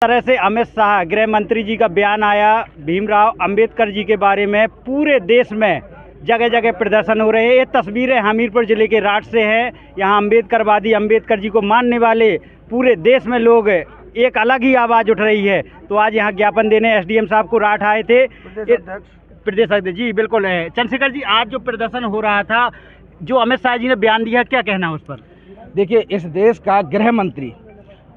तरह से अमित शाह गृह मंत्री जी का बयान आया भीमराव अंबेडकर जी के बारे में, पूरे देश में जगह जगह प्रदर्शन हो रहे हैं। ये तस्वीरें हमीरपुर जिले के राठ से हैं। यहाँ अम्बेडकरवादी, अंबेडकर जी को मानने वाले पूरे देश में लोग, एक अलग ही आवाज़ उठ रही है। तो आज यहाँ ज्ञापन देने एसडीएम साहब को राठ आए थे, प्रदेश अध्यक्ष जी। बिल्कुल है चंद्रशेखर जी, आज जो प्रदर्शन हो रहा था, जो अमित शाह जी ने बयान दिया, क्या कहना है उस पर? देखिए, इस देश का गृह मंत्री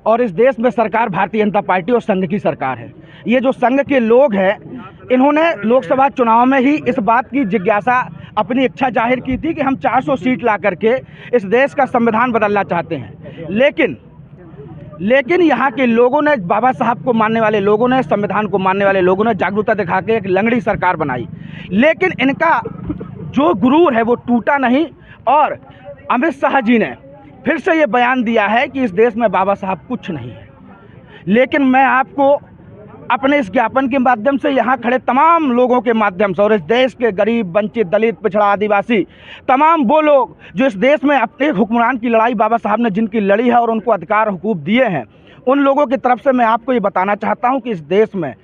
और इस देश में सरकार भारतीय जनता पार्टी और संघ की सरकार है। ये जो संघ के लोग हैं, इन्होंने लोकसभा चुनाव में ही इस बात की जिज्ञासा, अपनी इच्छा जाहिर की थी कि हम 400 सीट ला करके इस देश का संविधान बदलना चाहते हैं। लेकिन यहाँ के लोगों ने, बाबा साहब को मानने वाले लोगों ने, संविधान को मानने वाले लोगों ने जागरूकता दिखा के एक लंगड़ी सरकार बनाई। लेकिन इनका जो गुरूर है वो टूटा नहीं, और अमित शाह जी ने फिर से ये बयान दिया है कि इस देश में बाबा साहब कुछ नहीं है। लेकिन मैं आपको अपने इस ज्ञापन के माध्यम से, यहाँ खड़े तमाम लोगों के माध्यम से, और इस देश के गरीब, वंचित, दलित, पिछड़ा, आदिवासी, तमाम वो लोग जो इस देश में अपने हुक्मरान की लड़ाई बाबा साहब ने जिनकी लड़ी है और उनको अधिकार हुकूक दिए हैं, उन लोगों की तरफ से मैं आपको ये बताना चाहता हूँ कि इस देश में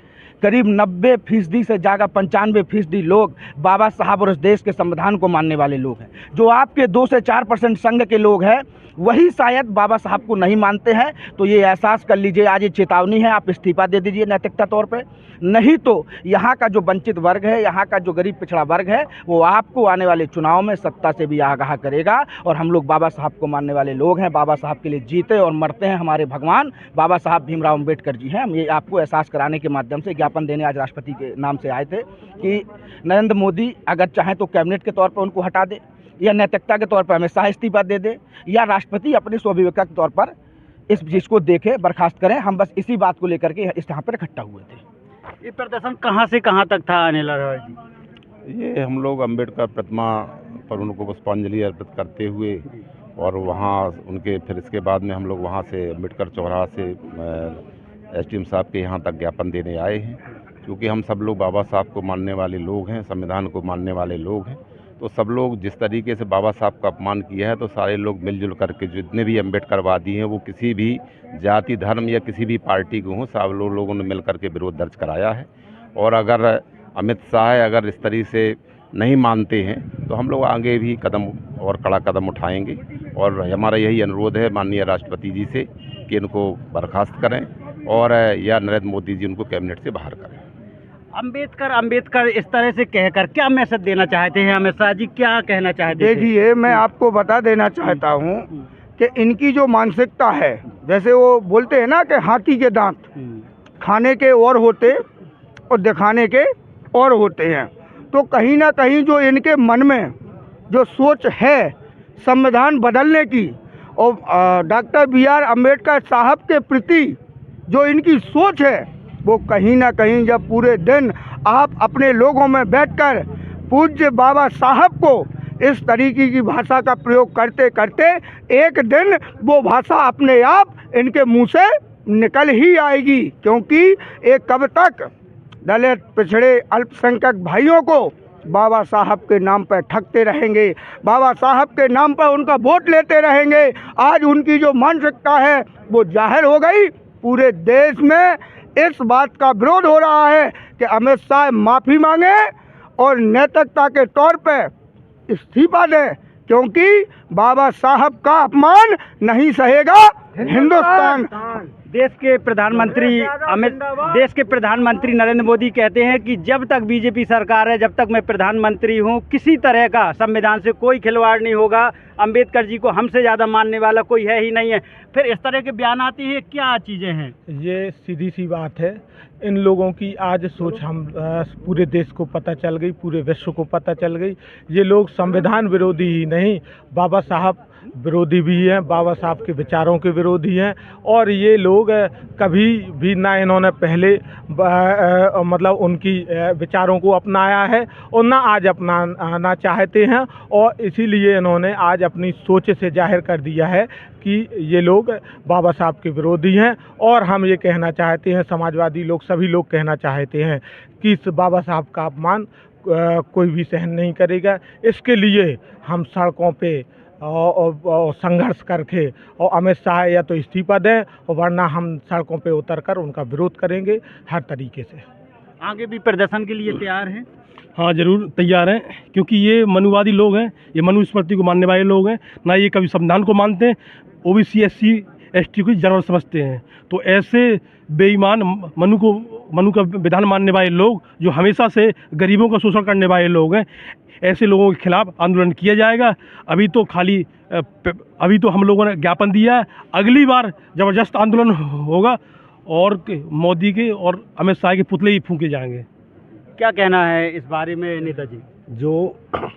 करीब 90% से ज़्यादा 95% लोग बाबा साहब और इस देश के संविधान को मानने वाले लोग हैं। जो आपके 2 से 4% संघ के लोग हैं, वही शायद बाबा साहब को नहीं मानते हैं। तो ये एहसास कर लीजिए, आज ये चेतावनी है, आप इस्तीफा दे दीजिए नैतिकता तौर पे, नहीं तो यहाँ का जो वंचित वर्ग है, यहाँ का जो गरीब पिछड़ा वर्ग है, वो आपको आने वाले चुनाव में सत्ता से भी आगाह करेगा। और हम लोग बाबा साहब को मानने वाले लोग हैं, बाबा साहब के लिए जीते और मरते हैं हमारे भगवान बाबा साहब भीमराव अंबेडकर जी हैं। हम ये आपको एहसास कराने के माध्यम से ज्ञापन देने आज राष्ट्रपति के नाम से आए थे कि नरेंद्र मोदी अगर चाहें तो कैबिनेट के तौर पर उनको हटा दे, या नैतिकता के तौर पर अमित शाह इस्तीफा दे दे, या राष्ट्रपति अपने स्वाभिविवेक के तौर पर इस चीज़ को देखे, बर्खास्त करें। हम बस इसी बात को लेकर के इस यहाँ पर इकट्ठा हुए थे। ये प्रदर्शन कहाँ से कहाँ तक था अनिल अरोड़ा जी? ये हम लोग अंबेडकर प्रतिमा पर उनको पुष्पांजलि अर्पित करते हुए, और वहाँ उनके फिर इसके बाद में हम लोग वहाँ से अंबेडकर चौराहा से एसडीएम साहब के यहाँ तक ज्ञापन देने आए हैं। क्योंकि हम सब लोग बाबा साहब को मानने वाले लोग हैं, संविधान को मानने वाले लोग हैं। तो सब लोग जिस तरीके से बाबा साहब का अपमान किया है, तो सारे लोग मिलजुल करके, जितने भी अंबेडकरवादी हैं, वो किसी भी जाति, धर्म या किसी भी पार्टी के हों, सब लोगों ने मिल करके विरोध दर्ज कराया है। और अगर अमित शाह अगर इस तरीके से नहीं मानते हैं, तो हम लोग आगे भी कदम और कड़ा कदम उठाएंगे। और हमारा यही अनुरोध है माननीय राष्ट्रपति जी से कि इनको बर्खास्त करें, और या नरेंद्र मोदी जी उनको कैबिनेट से बाहर करें। अंबेडकर इस तरह से कहकर क्या मैसेज देना चाहते हैं अमित शाह जी, क्या कहना चाहते हैं? देखिए, मैं आपको बता देना चाहता हूँ कि इनकी जो मानसिकता है, जैसे वो बोलते हैं ना कि हाथी के दांत खाने के और होते और दिखाने के और होते हैं, तो कहीं ना कहीं जो इनके मन में जो सोच है संविधान बदलने की, और डॉक्टर BR अम्बेडकर साहब के प्रति जो इनकी सोच है, वो कहीं ना कहीं जब पूरे दिन आप अपने लोगों में बैठकर पूज्य बाबा साहब को इस तरीके की भाषा का प्रयोग करते करते, एक दिन वो भाषा अपने आप इनके मुंह से निकल ही आएगी। क्योंकि ये कब तक दलित, पिछड़े, अल्पसंख्यक भाइयों को बाबा साहब के नाम पर ठगते रहेंगे, बाबा साहब के नाम पर उनका वोट लेते रहेंगे। आज उनकी जो मानसिकता है वो जाहिर हो गई। पूरे देश में इस बात का विरोध हो रहा है कि अमित शाह माफ़ी मांगे और नैतिकता के तौर पर इस्तीफा दें, क्योंकि बाबा साहब का अपमान नहीं सहेगा हिंदुस्तान। देश के प्रधानमंत्री नरेंद्र मोदी कहते हैं कि जब तक बीजेपी सरकार है, जब तक मैं प्रधानमंत्री हूं, किसी तरह का संविधान से कोई खिलवाड़ नहीं होगा। अंबेडकर जी को हमसे ज़्यादा मानने वाला कोई है ही नहीं है। फिर इस तरह के बयान आती है, क्या चीज़ें हैं? ये सीधी सी बात है, इन लोगों की आज सोच हम पूरे देश को पता चल गई, पूरे विश्व को पता चल गई। ये लोग संविधान विरोधी ही नहीं, बाबा साहब विरोधी भी हैं, बाबा साहब के विचारों के विरोधी हैं। और ये लोग कभी भी ना इन्होंने पहले मतलब उनकी विचारों को अपनाया है और ना आज अपनाना चाहते हैं, और इसीलिए इन्होंने आज अपनी सोच से जाहिर कर दिया है कि ये लोग बाबा साहब के विरोधी हैं। और हम ये कहना चाहते हैं, समाजवादी लोग, सभी लोग कहना चाहते हैं कि इस बाबा साहब का अपमान कोई भी सहन नहीं करेगा। इसके लिए हम सड़कों पे और संघर्ष करके और अमित शाह या तो इस्तीफा दें और वरना हम सड़कों पे उतरकर उनका विरोध करेंगे हर तरीके से। आगे भी प्रदर्शन के लिए तैयार हैं? हाँ, ज़रूर तैयार हैं, क्योंकि ये मनुवादी लोग हैं, ये मनुस्मृति को मानने वाले लोग हैं, ना ये कभी संविधान को मानते हैं, ओबीसी एससी एसटी को जानवर समझते हैं। तो ऐसे बेईमान मनु का विधान मानने वाले लोग, जो हमेशा से गरीबों का शोषण करने वाले लोग हैं, ऐसे लोगों के खिलाफ आंदोलन किया जाएगा। अभी तो हम लोगों ने ज्ञापन दिया है, अगली बार ज़बरदस्त आंदोलन होगा और मोदी के और अमित शाह के पुतले ही फूंके जाएंगे। क्या कहना है इस बारे में नेता जी? जो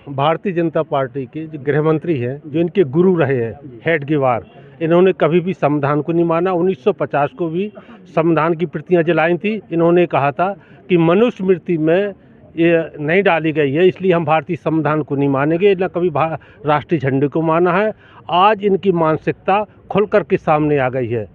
भारतीय जनता पार्टी के जो गृह मंत्री हैं, जो इनके गुरु रहे हैं हेडगेवार, इन्होंने कभी भी संविधान को नहीं माना। 1950 को भी संविधान की प्रतियां जलाई थी। इन्होंने कहा था कि मनुस्मृति में ये नहीं डाली गई है, इसलिए हम भारतीय संविधान को नहीं मानेंगे, न कभी राष्ट्रीय झंडे को माना है। आज इनकी मानसिकता खुल कर के सामने आ गई है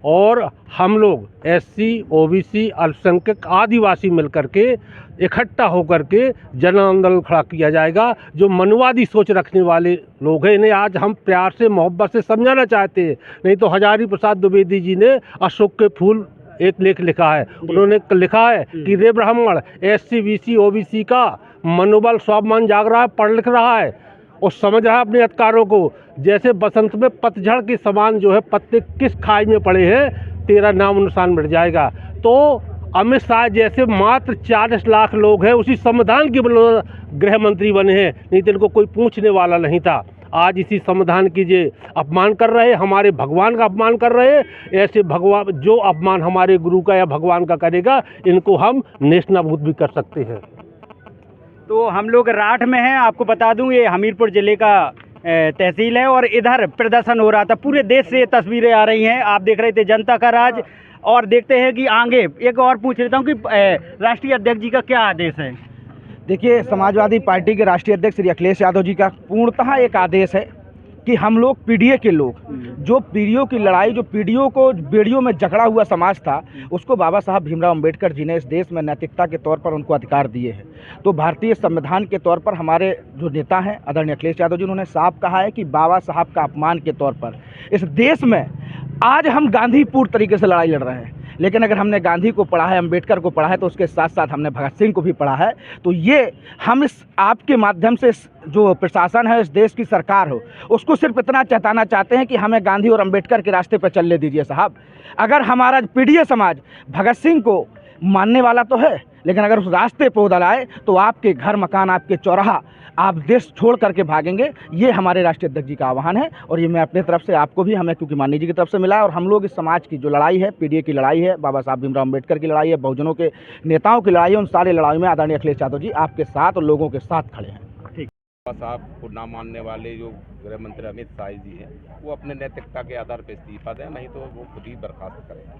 और हम लोग एससी, ओबीसी, अल्पसंख्यक, आदिवासी मिलकर के इकट्ठा होकर के जन आंदोलन खड़ा किया जाएगा। जो मनुवादी सोच रखने वाले लोग हैं, इन्हें आज हम प्यार से, मोहब्बत से समझाना चाहते हैं। नहीं तो हजारी प्रसाद द्विवेदी जी ने अशोक के फूल एक लेख लिखा है। उन्होंने लिखा है कि रे ब्राह्मण, एससी, बीसी, ओबीसी का मनोबल, स्वाभिमान जाग रहा है, पढ़ लिख रहा है और समझ रहा है अपने अधिकारों को। जैसे बसंत में पतझड़ के समान जो है पत्ते किस खाई में पड़े हैं, तेरा नाम निशान मिट जाएगा। तो अमित शाह जैसे मात्र 40 लाख लोग हैं, उसी संविधान के गृह मंत्री बने हैं, नहीं तो इनको कोई पूछने वाला नहीं था। आज इसी संविधान की जे अपमान कर रहे, हमारे भगवान का अपमान कर रहे। ऐसे भगवान जो अपमान हमारे गुरु का या भगवान का करेगा, इनको हम नेस्तनाबूद भी कर सकते हैं। तो हम लोग राठ में हैं, आपको बता दूं ये हमीरपुर ज़िले का तहसील है और इधर प्रदर्शन हो रहा था। पूरे देश से ये तस्वीरें आ रही हैं, आप देख रहे थे जनता का राज। और देखते हैं कि आगे एक और पूछ लेता हूं कि राष्ट्रीय अध्यक्ष जी का क्या आदेश है? देखिए, समाजवादी पार्टी के राष्ट्रीय अध्यक्ष श्री अखिलेश यादव जी का पूर्णतः एक आदेश है कि हम लोग पीडीए के लोग, जो पीढ़ियों की लड़ाई, जो पीढ़ियों को बेड़ियों में जकड़ा हुआ समाज था, उसको बाबा साहब भीमराव अंबेडकर जी ने इस देश में नैतिकता के तौर पर उनको अधिकार दिए हैं। तो भारतीय संविधान के तौर पर हमारे जो नेता हैं आदरणीय अखिलेश यादव जी, उन्होंने साफ कहा है कि बाबा साहब का अपमान के तौर पर इस देश में आज हम गांधीपूर्ण तरीके से लड़ाई लड़ रहे हैं। लेकिन अगर हमने गांधी को पढ़ा है, अंबेडकर को पढ़ा है, तो उसके साथ साथ हमने भगत सिंह को भी पढ़ा है। तो ये हम इस आपके माध्यम से जो प्रशासन है, इस देश की सरकार हो, उसको सिर्फ इतना चेताना चाहते हैं कि हमें गांधी और अंबेडकर के रास्ते पर चलने दीजिए साहब। अगर हमारा पीढ़िए समाज भगत सिंह को मानने वाला तो है, लेकिन अगर उस रास्ते पर उधर आए तो आपके घर मकान, आपके चौराहा, आप देश छोड़ करके भागेंगे। ये हमारे राष्ट्रीय अध्यक्ष जी का आह्वान है और ये मैं अपनी तरफ से आपको भी, हमें क्योंकि माननीय जी की तरफ से मिला है। और हम लोग इस समाज की जो लड़ाई है, पीडीए की लड़ाई है, बाबा साहब भीमराव अंबेडकर की लड़ाई है, बहुजनों के नेताओं की लड़ाई है, उन सारे लड़ाई में आदरणीय अखिलेश यादव जी आपके साथ और लोगों के साथ खड़े हैं। बाबा साहब को ना मानने वाले जो गृह मंत्री अमित शाह जी हैं, वो अपने नैतिकता के आधार पर इस्तीफा दें, नहीं तो वो खुद ही बर्खास्त करें।